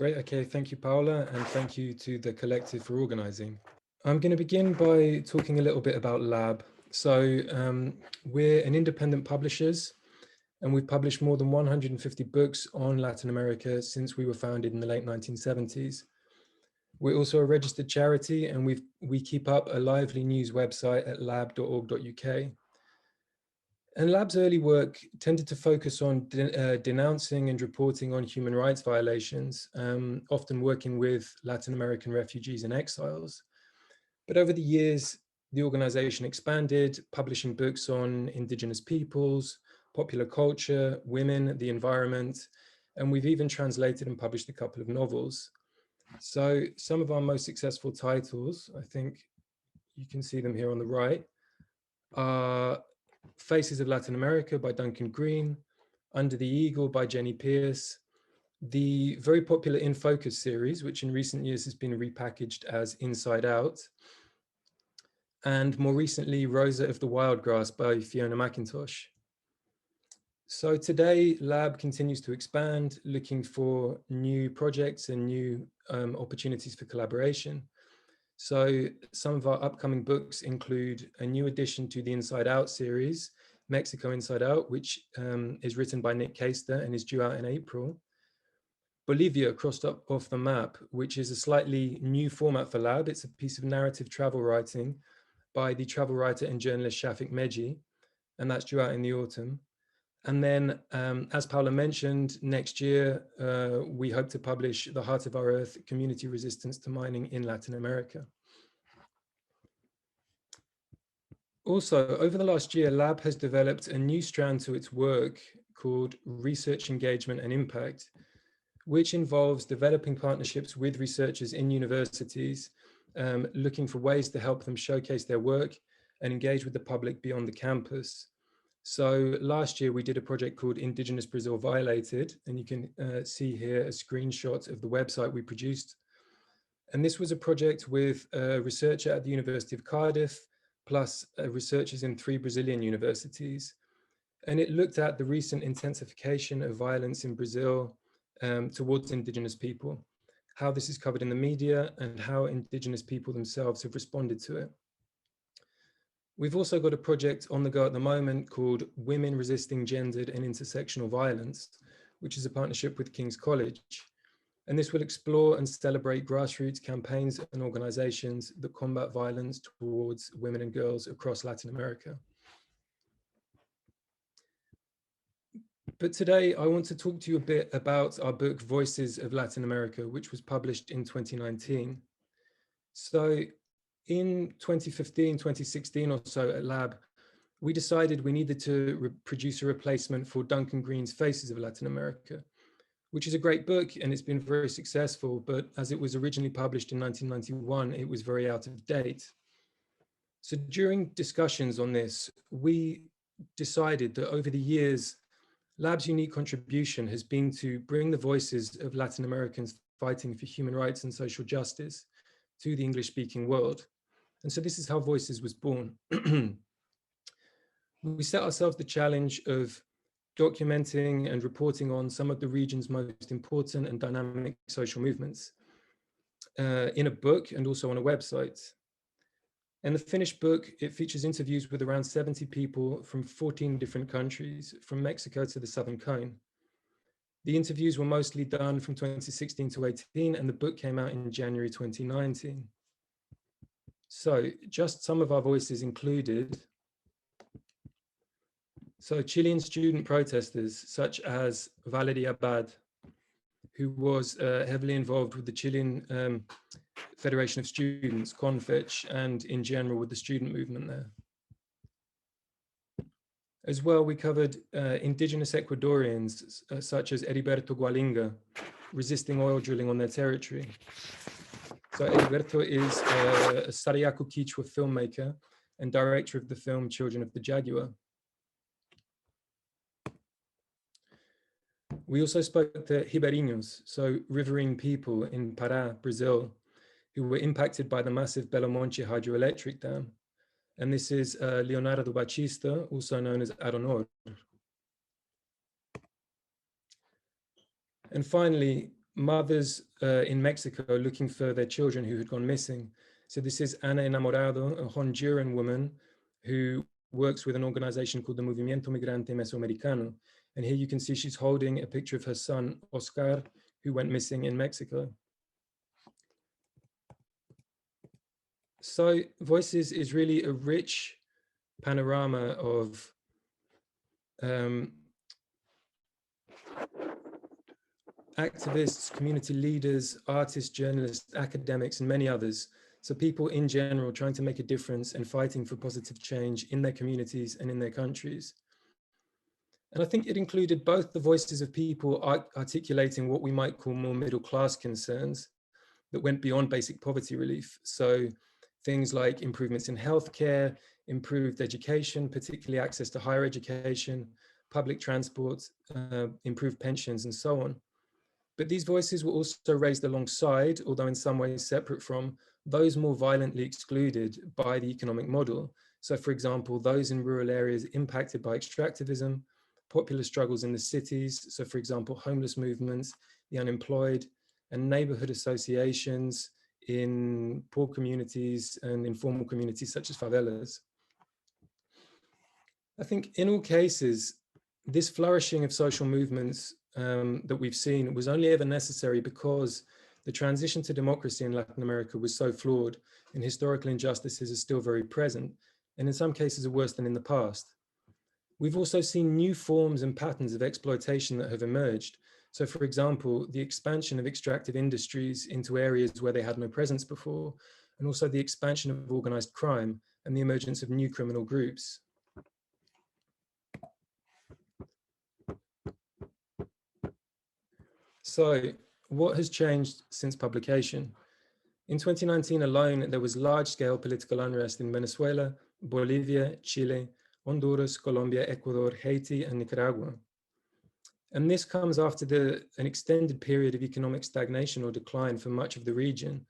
Great. Okay. Thank you, Paula, and thank you to the collective for organizing. I'm going to begin by talking a little bit about Lab. So we're an independent publishers, and we've published more than 150 books on Latin America since we were founded in the late 1970s. We're also a registered charity, and we keep up a lively news website at lab.org.uk. And Lab's early work tended to focus on denouncing and reporting on human rights violations, often working with Latin American refugees and exiles. But over the years, the organization expanded, publishing books on indigenous peoples, popular culture, women, the environment, and we've even translated and published a couple of novels. So some of our most successful titles, I think you can see them here on the right, are Faces of Latin America by Duncan Green, Under the Eagle by Jenny Pierce, the very popular In Focus series, which in recent years has been repackaged as Inside Out, and more recently, Rosa of the Wildgrass by Fiona McIntosh. So today, Lab continues to expand, looking for new projects and new opportunities for collaboration. So some of our upcoming books include a new addition to the Inside Out series, Mexico Inside Out, which is written by Nick Caster and is due out in April. Bolivia Crossed Up Off the Map, which is a slightly new format for Lab. It's a piece of narrative travel writing by the travel writer and journalist Shafik Meji, and that's due out in the autumn. And then, as Paula mentioned, next year, we hope to publish The Heart of Our Earth, Community Resistance to Mining in Latin America. Also, over the last year, Lab has developed a new strand to its work called Research Engagement and Impact, which involves developing partnerships with researchers in universities, looking for ways to help them showcase their work and engage with the public beyond the campus. So last year we did a project called Indigenous Brazil Violated, and you can see here a screenshot of the website we produced. And this was a project with a researcher at the University of Cardiff, plus researchers in 3 Brazilian universities. And it looked at the recent intensification of violence in Brazil towards indigenous people, how this is covered in the media and how indigenous people themselves have responded to it. We've also got a project on the go at the moment called Women Resisting Gendered and Intersectional Violence, which is a partnership with King's College. And this will explore and celebrate grassroots campaigns and organizations that combat violence towards women and girls across Latin America. But today I want to talk to you a bit about our book, Voices of Latin America, which was published in 2019. So in 2015, 2016 or so at Lab, we decided we needed to produce a replacement for Duncan Green's Faces of Latin America, which is a great book and it's been very successful, but as it was originally published in 1991, it was very out of date. So during discussions on this, we decided that over the years, Lab's unique contribution has been to bring the voices of Latin Americans fighting for human rights and social justice to the English-speaking world. And so this is how Voices was born. We set ourselves the challenge of documenting and reporting on some of the region's most important and dynamic social movements in a book and also on a website. And the finished book, it features interviews with around 70 people from 14 different countries, from Mexico to the Southern Cone. The interviews were mostly done from 2016 to 18, and the book came out in January 2019. So just some of our voices included. So Chilean student protesters such as Valerie Abad, who was heavily involved with the Chilean Federation of Students, CONFECH, and in general with the student movement there. As well, we covered indigenous Ecuadorians such as Heriberto Gualinga, resisting oil drilling on their territory. So Heriberto is a Sarayaku Quechua filmmaker and director of the film Children of the Jaguar. We also spoke to Ribeirinhos, so riverine people in Pará, Brazil, who were impacted by the massive Belo Monte hydroelectric dam. And this is Leonardo Batista, also known as Aronor. And finally, mothers in Mexico looking for their children who had gone missing. So this is Ana Enamorado, a Honduran woman who works with an organization called the Movimiento Migrante Mesoamericano. And here you can see she's holding a picture of her son, Oscar, who went missing in Mexico. So Voices is really a rich panorama of activists, community leaders, artists, journalists, academics, and many others. So people in general trying to make a difference and fighting for positive change in their communities and in their countries. And I think it included both the voices of people articulating what we might call more middle class concerns that went beyond basic poverty relief. So things like improvements in healthcare, improved education, particularly access to higher education, public transport, improved pensions, and so on. But these voices were also raised alongside, although in some ways separate from, those more violently excluded by the economic model. So for example, those in rural areas impacted by extractivism, popular struggles in the cities. So for example, homeless movements, the unemployed, and neighborhood associations in poor communities and informal communities such as favelas. I think in all cases, this flourishing of social movements that we've seen was only ever necessary because the transition to democracy in Latin America was so flawed and historical injustices are still very present, and in some cases are worse than in the past. We've also seen new forms and patterns of exploitation that have emerged. So for example, the expansion of extractive industries into areas where they had no presence before, and also the expansion of organized crime and the emergence of new criminal groups. So what has changed since publication? In 2019 alone, there was large-scale political unrest in Venezuela, Bolivia, Chile, Honduras, Colombia, Ecuador, Haiti, and Nicaragua. And this comes after an extended period of economic stagnation or decline for much of the region.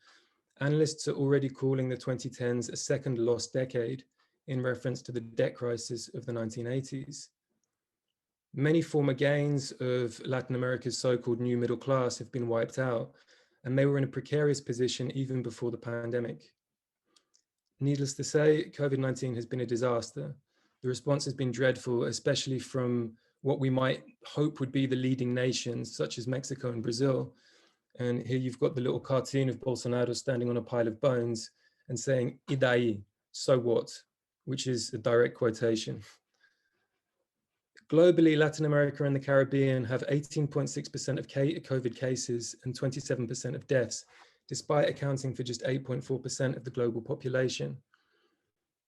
Analysts are already calling the 2010s a second lost decade in reference to the debt crisis of the 1980s. Many former gains of Latin America's so-called new middle class have been wiped out, and they were in a precarious position even before the pandemic. Needless to say, COVID-19 has been a disaster. The response has been dreadful, especially from what we might hope would be the leading nations, such as Mexico and Brazil. And here you've got the little cartoon of Bolsonaro standing on a pile of bones and saying, "Y daí, so what?" which is a direct quotation. Globally, Latin America and the Caribbean have 18.6% of COVID cases and 27% of deaths, despite accounting for just 8.4% of the global population.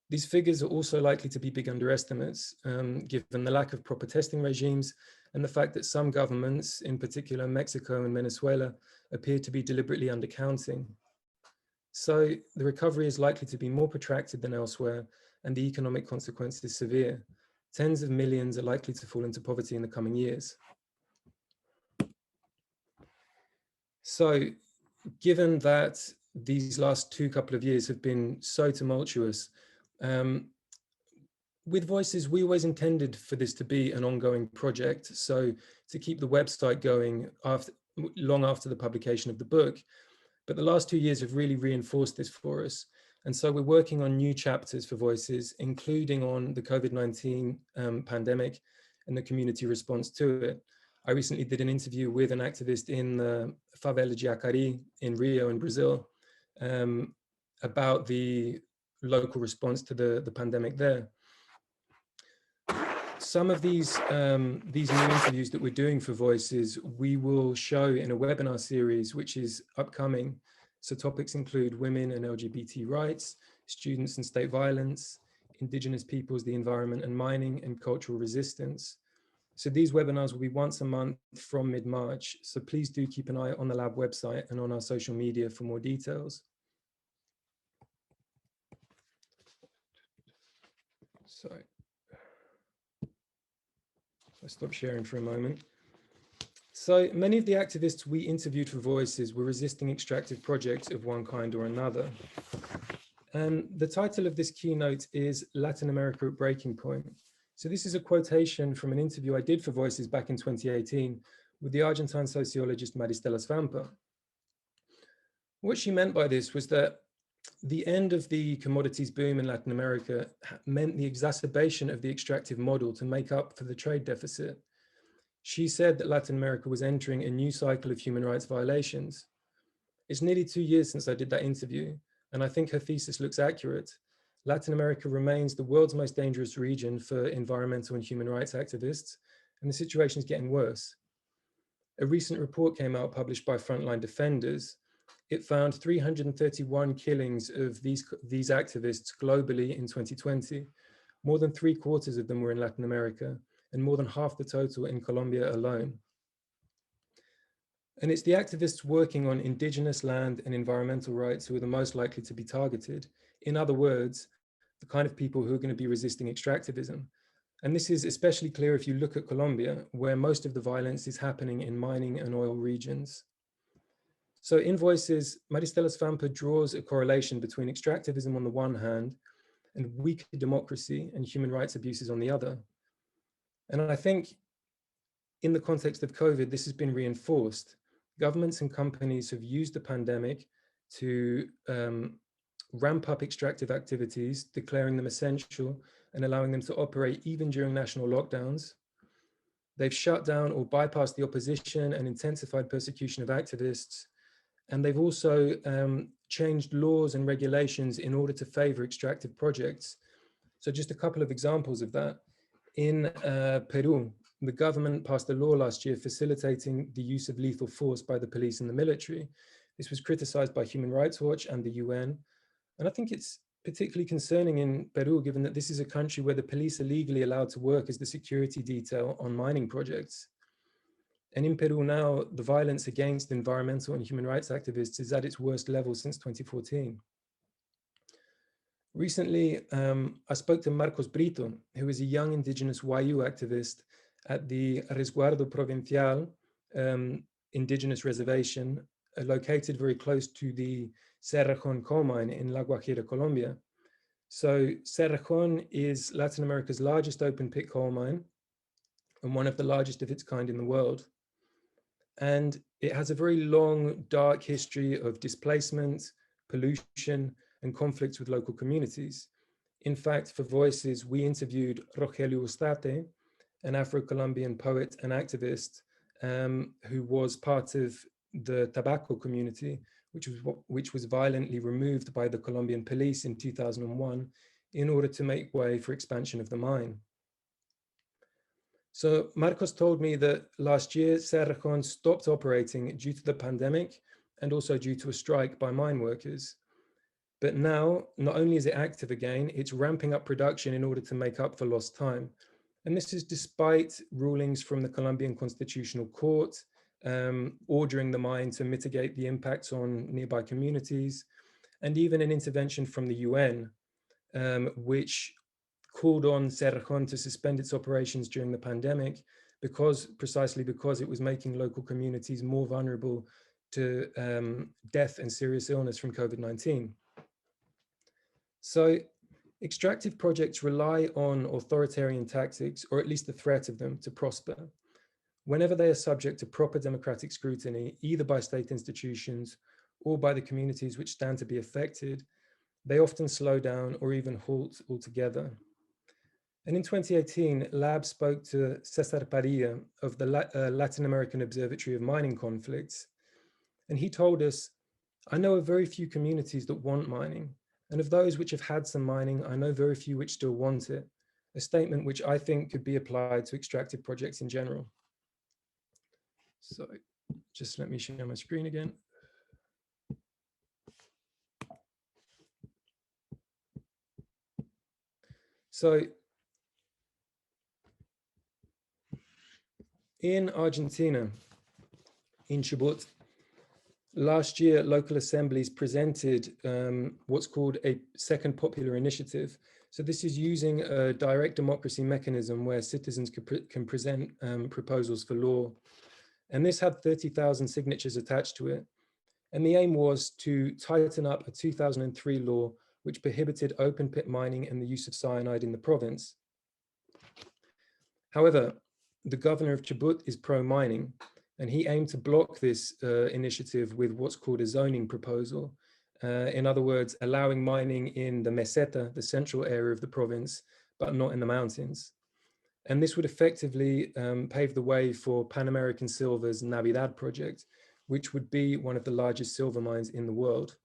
These figures are also likely to be big underestimates, given the lack of proper testing regimes and the fact that some governments, in particular Mexico and Venezuela, appear to be deliberately undercounting. So the recovery is likely to be more protracted than elsewhere, and the economic consequences severe. Tens of millions are likely to fall into poverty in the coming years. So given that these last couple of years have been so tumultuous, with Voices, we always intended for this to be an ongoing project. So to keep the website going long after the publication of the book. But the last 2 years have really reinforced this for us. And so we're working on new chapters for Voices, including on the COVID-19 pandemic and the community response to it. I recently did an interview with an activist in the favela Jacari in Rio in Brazil about the local response to the pandemic there. Some of these new interviews that we're doing for Voices, we will show in a webinar series, which is upcoming. So topics include women and LGBT rights, students and state violence, indigenous peoples, the environment and mining, and cultural resistance. So these webinars will be once a month from mid-March. So please do keep an eye on the lab website and on our social media for more details. Sorry. I'll stop sharing for a moment. So many of the activists we interviewed for Voices were resisting extractive projects of one kind or another. And the title of this keynote is Latin America at Breaking Point. So this is a quotation from an interview I did for Voices back in 2018 with the Argentine sociologist Maristela Svampa. What she meant by this was that the end of the commodities boom in Latin America meant the exacerbation of the extractive model to make up for the trade deficit. She said that Latin America was entering a new cycle of human rights violations. It's nearly 2 years since I did that interview, and I think her thesis looks accurate. Latin America remains the world's most dangerous region for environmental and human rights activists, and the situation is getting worse. A recent report came out published by Frontline Defenders. It found 331 killings of these activists globally in 2020. More than 3/4 of them were in Latin America, and more than half the total in Colombia alone. And it's the activists working on indigenous land and environmental rights who are the most likely to be targeted. In other words, the kind of people who are going to be resisting extractivism. And this is especially clear if you look at Colombia, where most of the violence is happening in mining and oil regions. So in Voices, Maristela Svampa draws a correlation between extractivism on the one hand and weaker democracy and human rights abuses on the other. And I think in the context of COVID, this has been reinforced. Governments and companies have used the pandemic to ramp up extractive activities, declaring them essential and allowing them to operate even during national lockdowns. They've shut down or bypassed the opposition and intensified persecution of activists. And they've also changed laws and regulations in order to favor extractive projects. So just a couple of examples of that. In Peru, the government passed a law last year facilitating the use of lethal force by the police and the military. This was criticized by Human Rights Watch and the UN. And I think it's particularly concerning in Peru, given that this is a country where the police are legally allowed to work as the security detail on mining projects. And in Peru now, the violence against environmental and human rights activists is at its worst level since 2014. Recently, I spoke to Marcos Brito, who is a young indigenous Wayuu activist at the Resguardo Provincial indigenous reservation located very close to the Cerrejón coal mine in La Guajira, Colombia. So Cerrejón is Latin America's largest open pit coal mine and one of the largest of its kind in the world. And it has a very long, dark history of displacement, pollution, and conflicts with local communities. In fact, for Voices, we interviewed Rogelio Ustate, an Afro-Colombian poet and activist who was part of the tobacco community, which was violently removed by the Colombian police in 2001 in order to make way for expansion of the mine. So Marcos told me that last year, Cerrejón stopped operating due to the pandemic and also due to a strike by mine workers. But now, not only is it active again, it's ramping up production in order to make up for lost time. And this is despite rulings from the Colombian Constitutional Court, ordering the mine to mitigate the impacts on nearby communities, and even an intervention from the UN, which called on Cerrejón to suspend its operations during the pandemic precisely because it was making local communities more vulnerable to death and serious illness from COVID-19. So extractive projects rely on authoritarian tactics, or at least the threat of them, to prosper. Whenever they are subject to proper democratic scrutiny, either by state institutions or by the communities which stand to be affected, they often slow down or even halt altogether. And in 2018, Lab spoke to Cesar Padilla of the Latin American Observatory of Mining Conflicts. And he told us, "I know of very few communities that want mining. And of those which have had some mining, I know very few which still want it." A statement which I think could be applied to extractive projects in general. So just let me share my screen again. So in Argentina, in Chubut, last year, local assemblies presented what's called a second popular initiative. So this is using a direct democracy mechanism where citizens can present proposals for law. And this had 30,000 signatures attached to it. And the aim was to tighten up a 2003 law which prohibited open pit mining and the use of cyanide in the province. However, the governor of Chubut is pro-mining, And he aimed to block this initiative with what's called a zoning proposal. In other words, allowing mining in the meseta, the central area of the province, but not in the mountains. And this would effectively pave the way for Pan American Silver's Navidad project, which would be one of the largest silver mines in the world.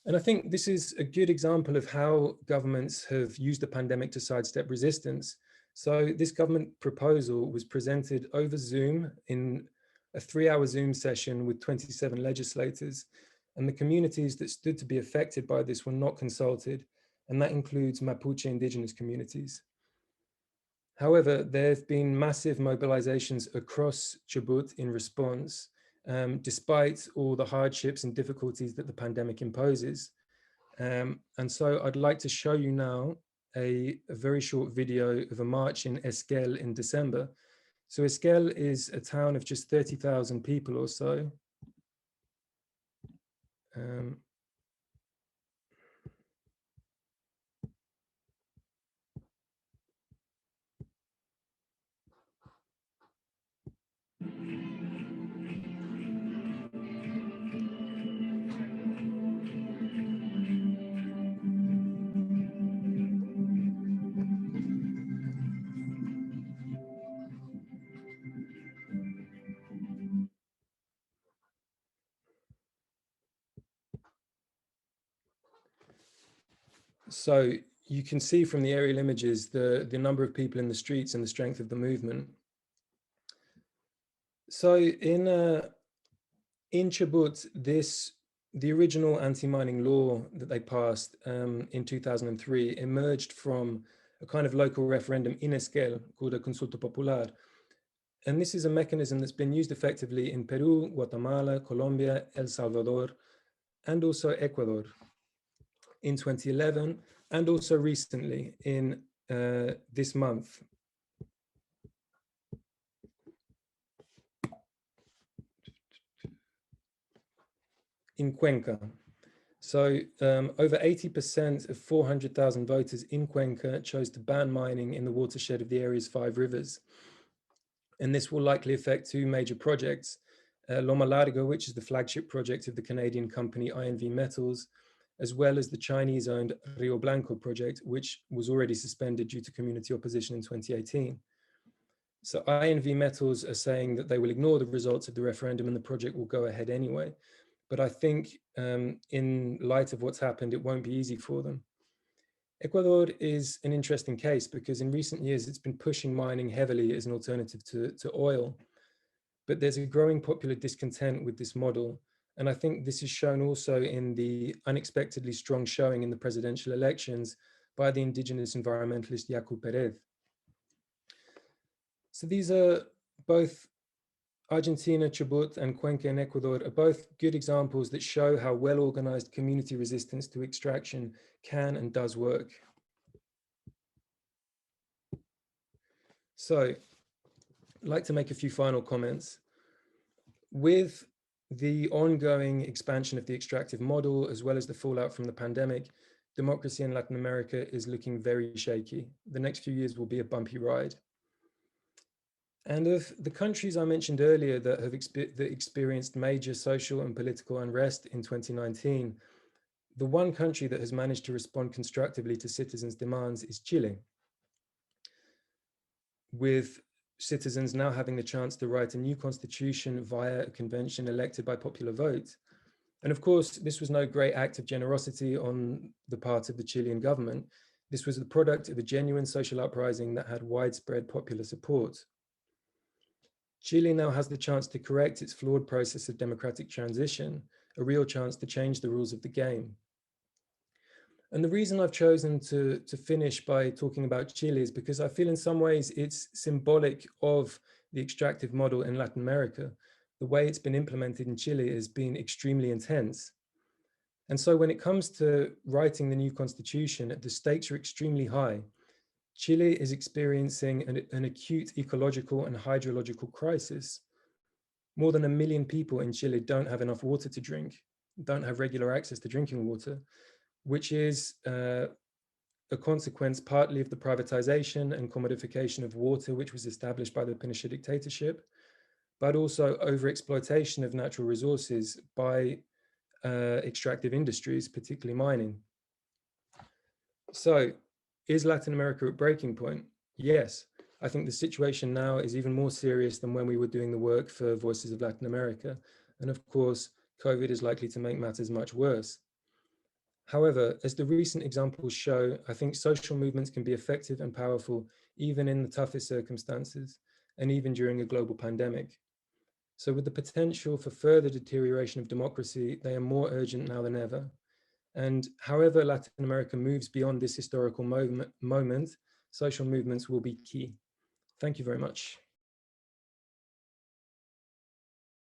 And I think this is a good example of how governments have used the pandemic to sidestep resistance. So this government proposal was presented over Zoom in a 3-hour Zoom session with 27 legislators. And the communities that stood to be affected by this were not consulted. And that includes Mapuche indigenous communities. However, there have been massive mobilizations across Chubut in response, despite all the hardships and difficulties that the pandemic imposes. And so I'd like to show you now a very short video of a march in Esquel in December. So Esquel is a town of just 30,000 people or so. So you can see from the aerial images the number of people in the streets and the strength of the movement. So in Chubut, the original anti-mining law that they passed in 2003 emerged from a kind of local referendum in Esquel called a consulta popular. And this is a mechanism that's been used effectively in Peru, Guatemala, Colombia, El Salvador, and also Ecuador in 2011, and also recently in this month. In Cuenca. So over 80% of 400,000 voters in Cuenca chose to ban mining in the watershed of the area's 5 rivers. And this will likely affect 2 major projects, Loma Larga, which is the flagship project of the Canadian company INV Metals, as well as the Chinese-owned Rio Blanco project, which was already suspended due to community opposition in 2018. So INV Metals are saying that they will ignore the results of the referendum and the project will go ahead anyway. But I think in light of what's happened, it won't be easy for them. Ecuador is an interesting case because in recent years, it's been pushing mining heavily as an alternative to oil. But there's a growing popular discontent with this model. And I think this is shown also in the unexpectedly strong showing in the presidential elections by the indigenous environmentalist Yacu Perez. So these are both Argentina, Chubut, and Cuenca in Ecuador are both good examples that show how well-organized community resistance to extraction can and does work. So I'd like to make a few final comments. With the ongoing expansion of the extractive model, as well as the fallout from the pandemic, democracy in Latin America is looking very shaky. The next few years will be a bumpy ride. And of the countries I mentioned earlier that have experienced major social and political unrest in 2019, the one country that has managed to respond constructively to citizens' demands is Chile, with citizens now having the chance to write a new constitution via a convention elected by popular vote. And of course, this was no great act of generosity on the part of the Chilean government. This was the product of a genuine social uprising that had widespread popular support. Chile now has the chance to correct its flawed process of democratic transition, a real chance to change the rules of the game. And the reason I've chosen to finish by talking about Chile is because I feel in some ways it's symbolic of the extractive model in Latin America. The way it's been implemented in Chile has been extremely intense. And so when it comes to writing the new constitution, the stakes are extremely high. Chile is experiencing an acute ecological and hydrological crisis. More than 1 million people in Chile don't have enough water to drink, don't have regular access to drinking water, which is a consequence partly of the privatization and commodification of water, which was established by the Pinochet dictatorship, but also overexploitation of natural resources by extractive industries, particularly mining. So, is Latin America at breaking point? Yes. I think the situation now is even more serious than when we were doing the work for Voices of Latin America. And of course, COVID is likely to make matters much worse. However, as the recent examples show, I think social movements can be effective and powerful even in the toughest circumstances, and even during a global pandemic. So with the potential for further deterioration of democracy, they are more urgent now than ever. And however Latin America moves beyond this historical moment, social movements will be key. Thank you very much.